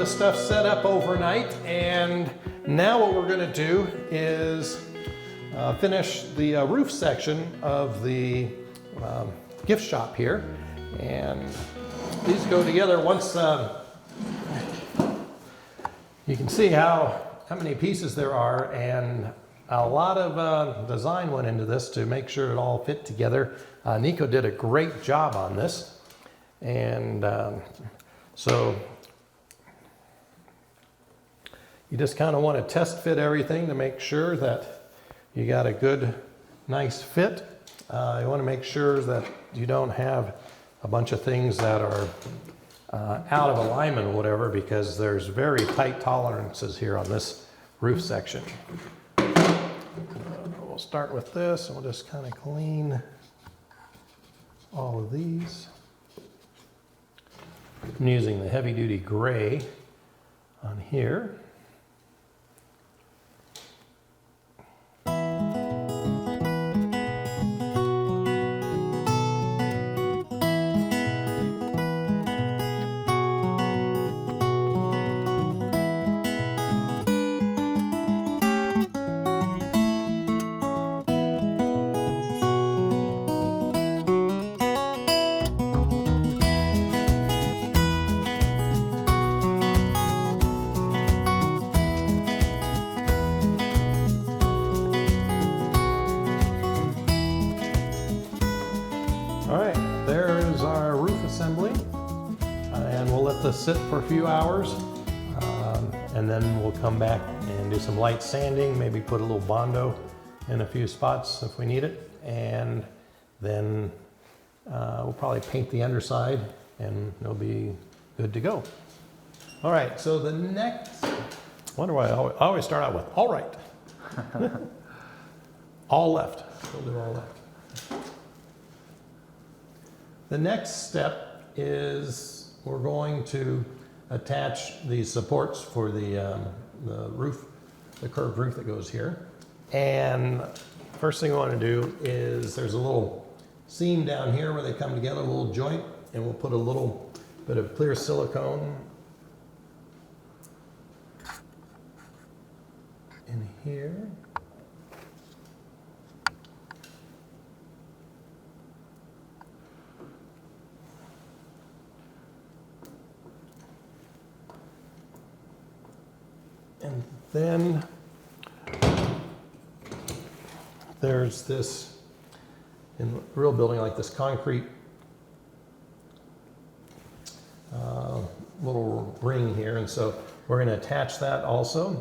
this stuff set up overnight, and now what we're going to do is finish the roof section of the gift shop here. And these go together once you can see how many pieces there are, and a lot of design went into this to make sure it all fit together. Nico did a great job on this, and so you just kind of want to test fit everything to make sure that you got a good, nice fit. You want to make sure that you don't have a bunch of things that are out of alignment or whatever, because there's very tight tolerances here on this roof section. We'll start with this, and we'll just kind of clean all of these. I'm using the heavy-duty gray on here. All right, there's our roof assembly, and we'll let this sit for a few hours, and then we'll come back and do some light sanding, maybe put a little Bondo in a few spots if we need it, and then we'll probably paint the underside, and it'll be good to go. All right, so the next, I wonder why I always start out with, all right. All left, we'll do all left. The next step is we're going to attach these supports for the roof, the curved roof that goes here. And first thing we want to do is there's a little seam down here where they come together, a little joint, and we'll put a little bit of clear silicone in here. And then there's this, in a real building like this, concrete little ring here. And so we're going to attach that also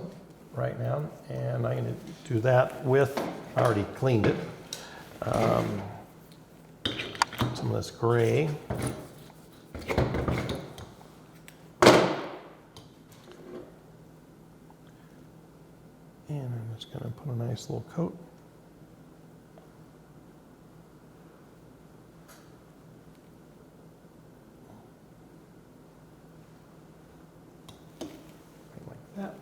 right now. And I'm going to do that with, I already cleaned it, some of this gray. And I'm just going to put a nice little coat. Like that.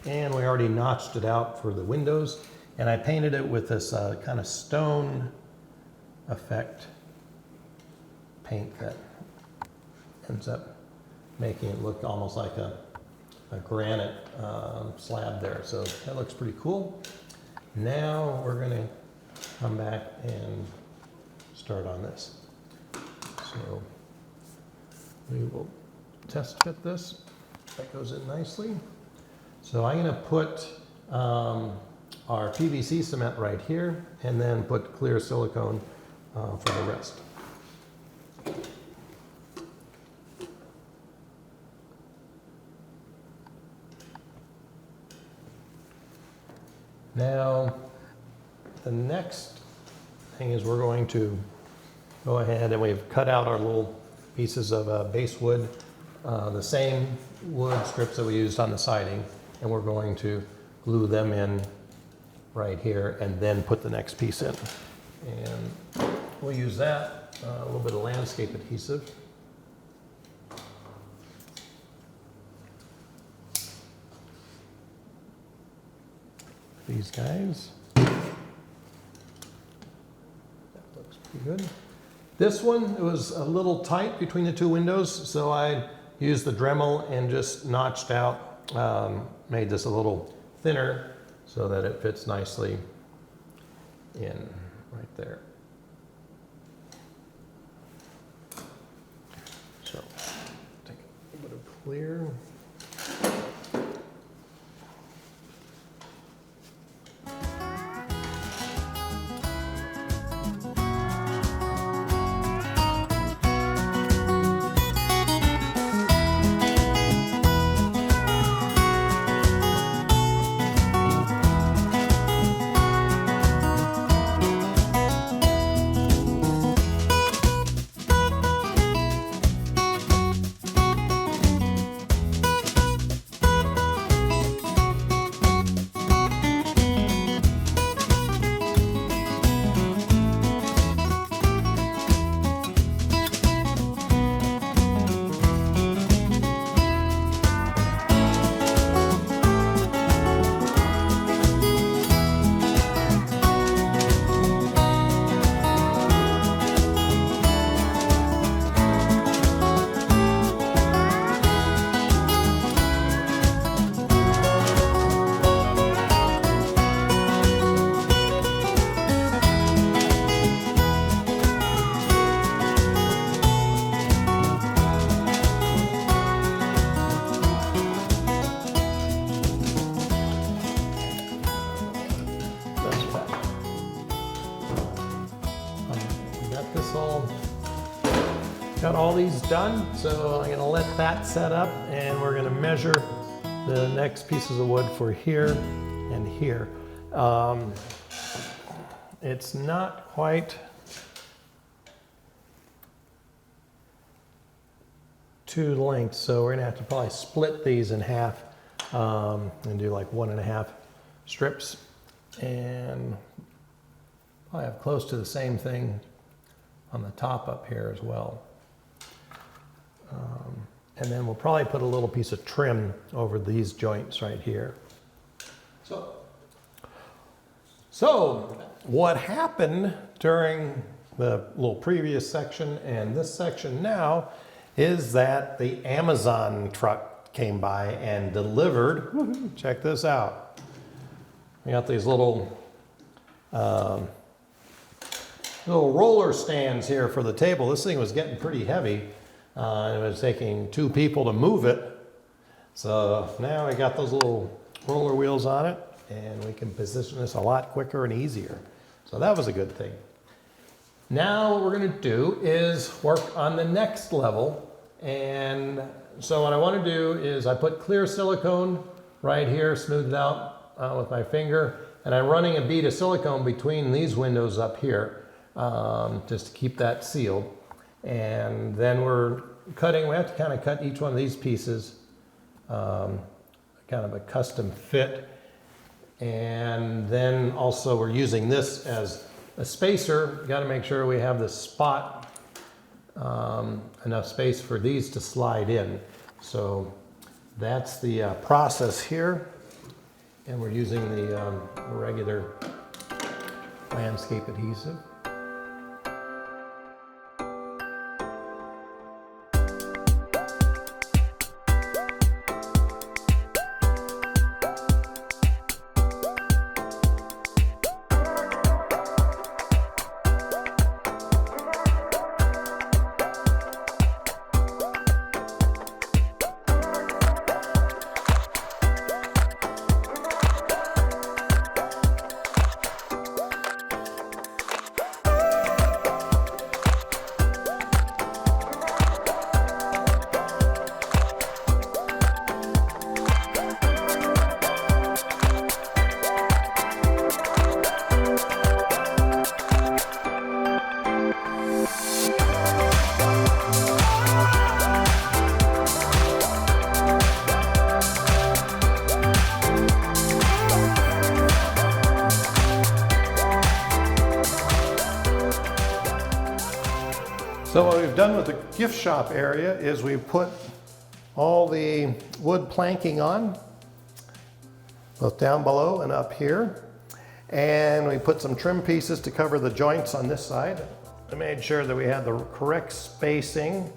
And we already notched it out for the windows. And I painted it with this kind of stone effect paint that ends up making it look almost like a granite slab there. So that looks pretty cool. Now we're going to come back and start on this. So we will test fit this. That goes in nicely. So I'm going to put our PVC cement right here, and then put clear silicone for the rest. Now, the next thing is we're going to go ahead, and we've cut out our little pieces of base wood, the same wood strips that we used on the siding, and we're going to glue them in right here and then put the next piece in. And we'll use that, a little bit of landscape adhesive. These guys. That looks pretty good. This one, it was a little tight between the two windows, so I used the Dremel and just notched out, made this a little thinner so that it fits nicely in right there. So take a little bit of clear. Got all these done, so I'm gonna let that set up and we're gonna measure the next pieces of wood for here and here. It's not quite two lengths, so we're gonna have to probably split these in half and do like 1.5 strips, and probably have close to the same thing on the top up here as well. And then we'll probably put a little piece of trim over these joints right here. So what happened during the little previous section and this section now is that the Amazon truck came by and delivered, check this out. We got these little roller stands here for the table. This thing was getting pretty heavy. It was taking 2 people to move it. So now we got those little roller wheels on it and we can position this a lot quicker and easier. So that was a good thing. Now what we're gonna do is work on the next level. And so what I wanna do is I put clear silicone right here, smoothed out with my finger, and I'm running a bead of silicone between these windows up here, just to keep that sealed. And then we're cutting, we have to kind of cut each one of these pieces, kind of a custom fit. And then also we're using this as a spacer. You got to make sure we have the spot, enough space for these to slide in. So that's the process here. And we're using the regular landscape adhesive. So what we've done with the gift shop area is we've put all the wood planking on, both down below and up here. And we put some trim pieces to cover the joints on this side. I made sure that we had the correct spacing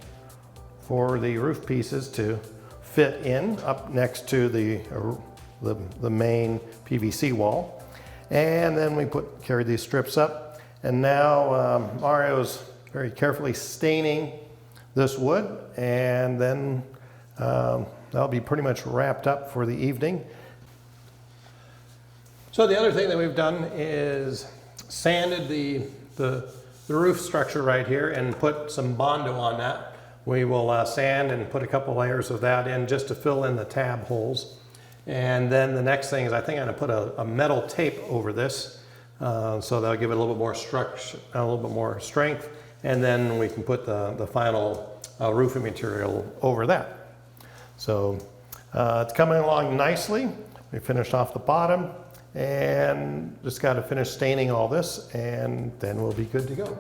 for the roof pieces to fit in up next to the main PVC wall. And then we carry these strips up, and now Mario's very carefully staining this wood, and then that'll be pretty much wrapped up for the evening. So the other thing that we've done is sanded the roof structure right here and put some Bondo on that. We will sand and put a couple layers of that in just to fill in the tab holes. And then the next thing is I think I'm going to put a metal tape over this, so that'll give it a little bit more structure, a little bit more strength, and then we can put the final roofing material over that. So it's coming along nicely. We finished off the bottom and just got to finish staining all this, and then we'll be good to go.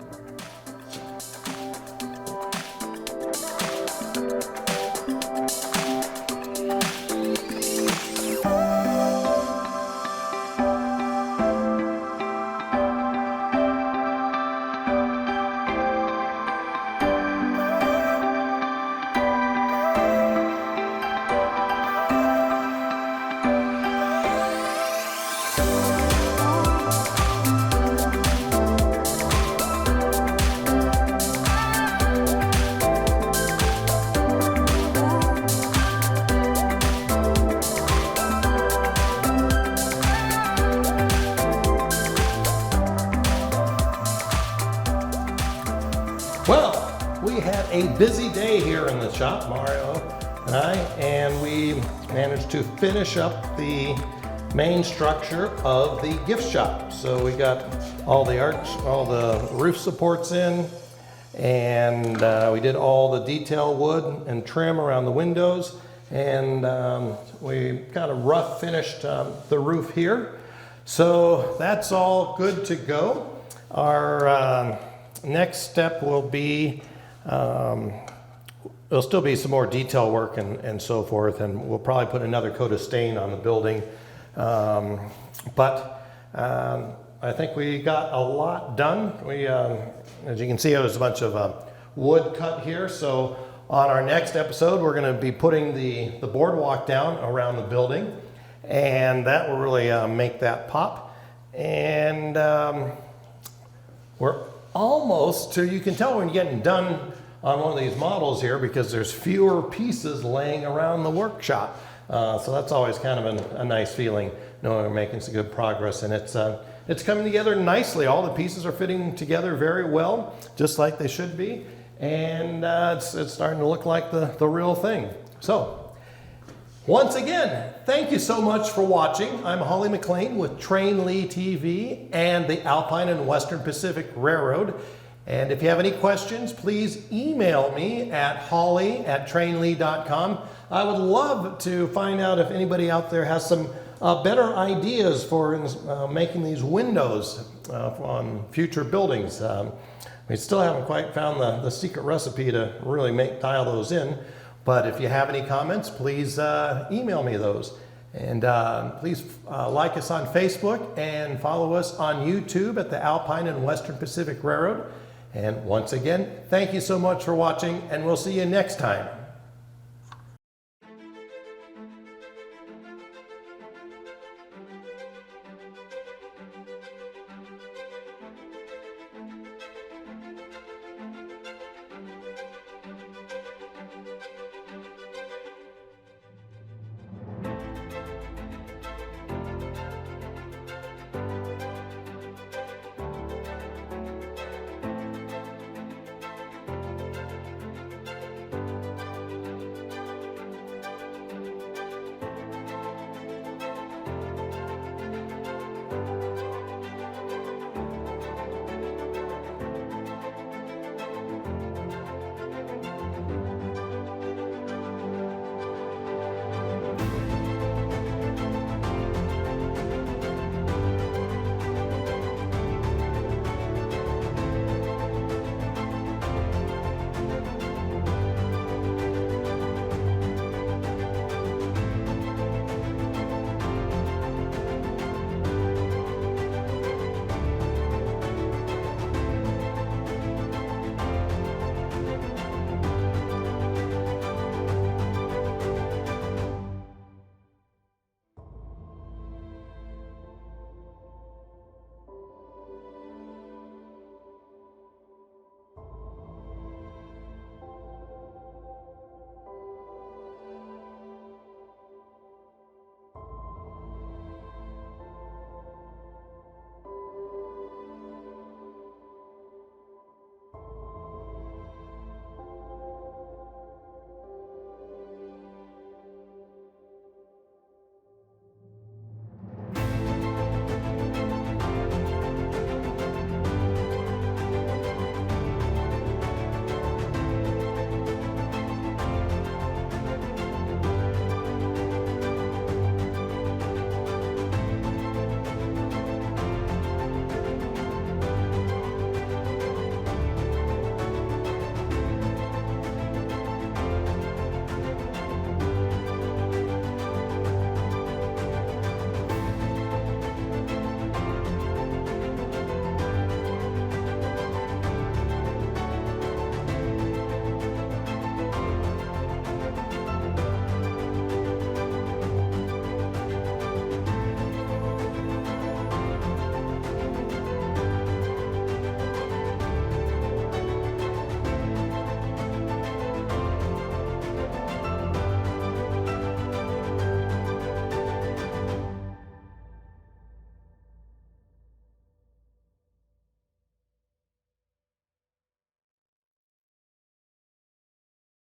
Well, we had a busy day here in the shop, Mario and I, and we managed to finish up the main structure of the gift shop. So we got all the roof supports in, and we did all the detail wood and trim around the windows, and we kind of rough finished the roof here. So that's all good to go. Our next step will be, there'll still be some more detail work and so forth, and we'll probably put another coat of stain on the building. But I think we got a lot done. As you can see, there's a bunch of wood cut here. So on our next episode, we're going to be putting the boardwalk down around the building, and that will really make that pop. And we're almost to, you can tell when you're getting done on one of these models here because there's fewer pieces laying around the workshop. So that's always kind of a nice feeling, knowing we're making some good progress, and it's coming together nicely. All the pieces are fitting together very well, just like they should be, and it's starting to look like the real thing. So once again, thank you so much for watching. I'm Holly McLean with TrainLi TV and the Alpine and Western Pacific Railroad. And if you have any questions, please email me at holly@trainli.com. I would love to find out if anybody out there has some better ideas for making these windows on future buildings. We still haven't quite found the secret recipe to really dial those in. But if you have any comments, please email me those. And please like us on Facebook and follow us on YouTube at the Alpine and Western Pacific Railroad. And once again, thank you so much for watching, and we'll see you next time.